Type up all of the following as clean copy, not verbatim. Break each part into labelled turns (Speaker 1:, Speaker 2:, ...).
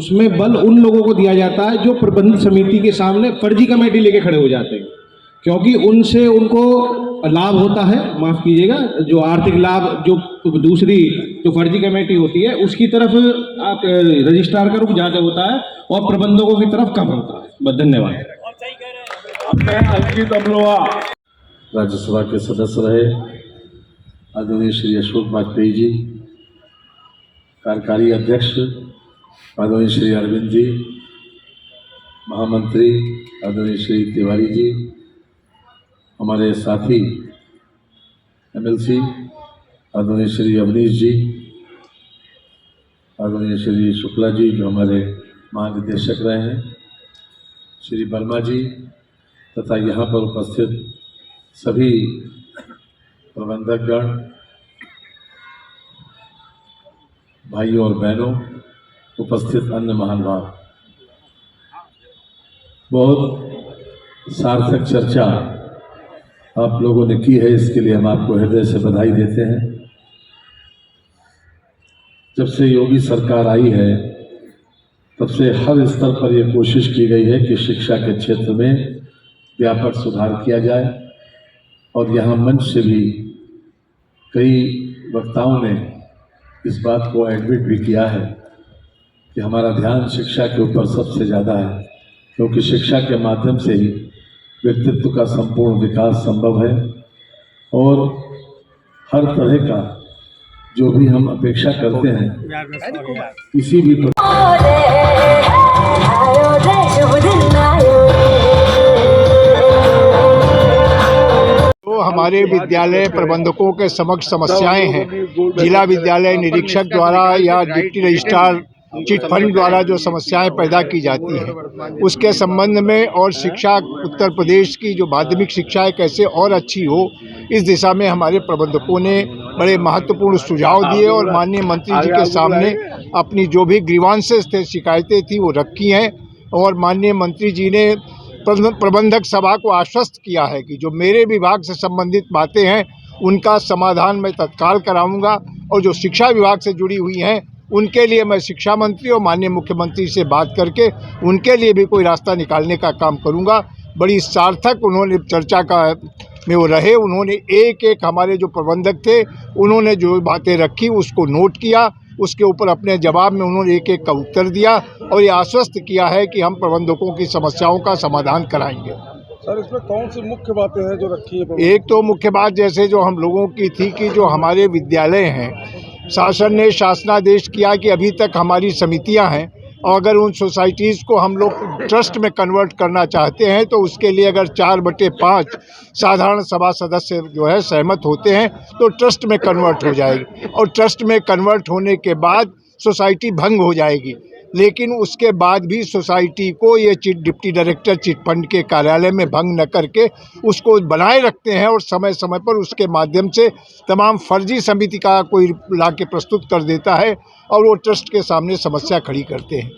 Speaker 1: उसमें बल उन लोगों को दिया जाता है जो प्रबंध समिति के सामने फर्जी कमेटी लेके खड़े हो जाते हैं, क्योंकि उनसे उनको लाभ होता है, माफ कीजिएगा, जो आर्थिक लाभ जो दूसरी जो फर्जी कमेटी होती है उसकी तरफ आप रजिस्ट्रार का रुख ज्यादा होता है और प्रबंधकों की तरफ कम होता है। बस धन्यवाद।
Speaker 2: अंकित अमलोआ राज्यसभा के सदस्य रहे आदरणीय श्री अशोक वाजपेयी जी, कार्यकारी अध्यक्ष आदरणीय श्री अरविंद जी, महामंत्री आदरणीय श्री तिवारी जी, हमारे साथी एमएलसी आदरणीय श्री अवनीश जी, आदरणीय श्री शुक्ला जी जो हमारे महानिदेशक रहे हैं, श्री वर्मा जी तथा यहाँ पर उपस्थित सभी प्रबंधकगण, भाइयों और बहनों, उपस्थित अन्य महानुभाव, बहुत सार्थक चर्चा आप लोगों ने की है, इसके लिए हम आपको हृदय से बधाई देते हैं। जब से योगी सरकार आई है तब से हर स्तर पर यह कोशिश की गई है कि शिक्षा के क्षेत्र में व्यापक सुधार किया जाए और यहाँ मंच से भी कई वक्ताओं ने इस बात को एडमिट भी किया है कि हमारा ध्यान शिक्षा के ऊपर सबसे ज़्यादा है, क्योंकि शिक्षा के माध्यम से ही व्यक्तित्व का संपूर्ण विकास संभव है और हर तरह का जो भी हम अपेक्षा करते हैं किसी भी
Speaker 3: हमारे विद्यालय प्रबंधकों के समक्ष समस्याएं हैं, जिला विद्यालय निरीक्षक द्वारा या डिप्टी रजिस्ट्रार चिट फंड द्वारा जो समस्याएं पैदा की जाती हैं उसके संबंध में और शिक्षा उत्तर प्रदेश की जो माध्यमिक शिक्षा है कैसे और अच्छी हो, इस दिशा में हमारे प्रबंधकों ने बड़े महत्वपूर्ण सुझाव दिए और माननीय मंत्री जी के सामने अपनी जो भी ग्रीवांसेस थे, शिकायतें थी, वो रखी हैं और माननीय मंत्री जी ने प्रबंधक सभा को आश्वस्त किया है कि जो मेरे विभाग से संबंधित बातें हैं उनका समाधान मैं तत्काल कराऊंगा और जो शिक्षा विभाग से जुड़ी हुई हैं उनके लिए मैं शिक्षा मंत्री और माननीय मुख्यमंत्री से बात करके उनके लिए भी कोई रास्ता निकालने का काम करूंगा। बड़ी सार्थक उन्होंने चर्चा का में वो रहे, उन्होंने एक एक हमारे जो प्रबंधक थे उन्होंने जो बातें रखी उसको नोट किया, उसके ऊपर अपने जवाब में उन्होंने एक एक का उत्तर दिया और ये आश्वस्त किया है कि हम प्रबंधकों की समस्याओं का समाधान कराएंगे।
Speaker 4: सर, इसमें कौन सी मुख्य बातें हैं जो रखी है?
Speaker 3: एक तो मुख्य बात जैसे जो हम लोगों की थी कि जो हमारे विद्यालय हैं, शासन ने शासनादेश किया कि अभी तक हमारी समितियां हैं और अगर उन सोसाइटीज़ को हम लोग ट्रस्ट में कन्वर्ट करना चाहते हैं तो उसके लिए अगर 4/5 साधारण सभा सदस्य जो है सहमत होते हैं तो ट्रस्ट में कन्वर्ट हो जाएगी और ट्रस्ट में कन्वर्ट होने के बाद सोसाइटी भंग हो जाएगी। लेकिन उसके बाद भी सोसाइटी को ये डिप्टी डायरेक्टर चिट फंड के कार्यालय में भंग न करके उसको बनाए रखते हैं और समय समय पर उसके माध्यम से तमाम फर्जी समिति का कोई ला के प्रस्तुत कर देता है और वो ट्रस्ट के सामने समस्या खड़ी करते हैं।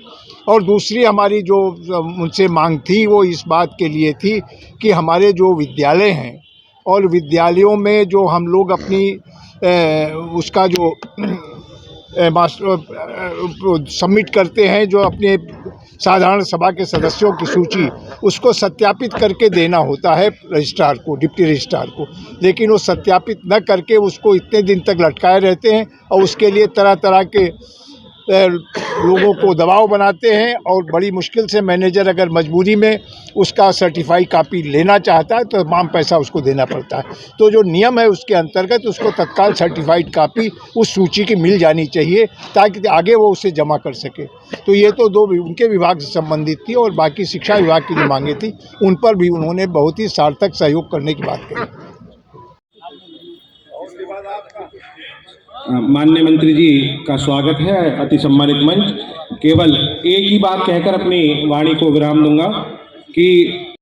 Speaker 3: और दूसरी हमारी जो उनसे मांग थी वो इस बात के लिए थी कि हमारे जो विद्यालय हैं और विद्यालयों में जो हम लोग अपनी उसका जो सबमिट करते हैं जो अपने साधारण सभा के सदस्यों की सूची, उसको सत्यापित करके देना होता है रजिस्ट्रार को, डिप्टी रजिस्ट्रार को, लेकिन वो सत्यापित न करके उसको इतने दिन तक लटकाए रहते हैं और उसके लिए तरह तरह के लोगों को दबाव बनाते हैं और बड़ी मुश्किल से मैनेजर अगर मजबूरी में उसका सर्टिफाई कापी लेना चाहता है तो तमाम पैसा उसको देना पड़ता है। तो जो नियम है उसके अंतर्गत उसको तत्काल सर्टिफाइड कापी उस सूची की मिल जानी चाहिए ताकि आगे वो उसे जमा कर सके। तो ये तो दो उनके विभाग से संबंधित थी और बाकी शिक्षा विभाग की जो मांगे थी उन पर भी उन्होंने बहुत ही सार्थक सहयोग करने की बात कही।
Speaker 1: माननीय मंत्री जी का स्वागत है। अति सम्मानित मंच, केवल एक ही बात कहकर अपनी वाणी को विराम दूंगा कि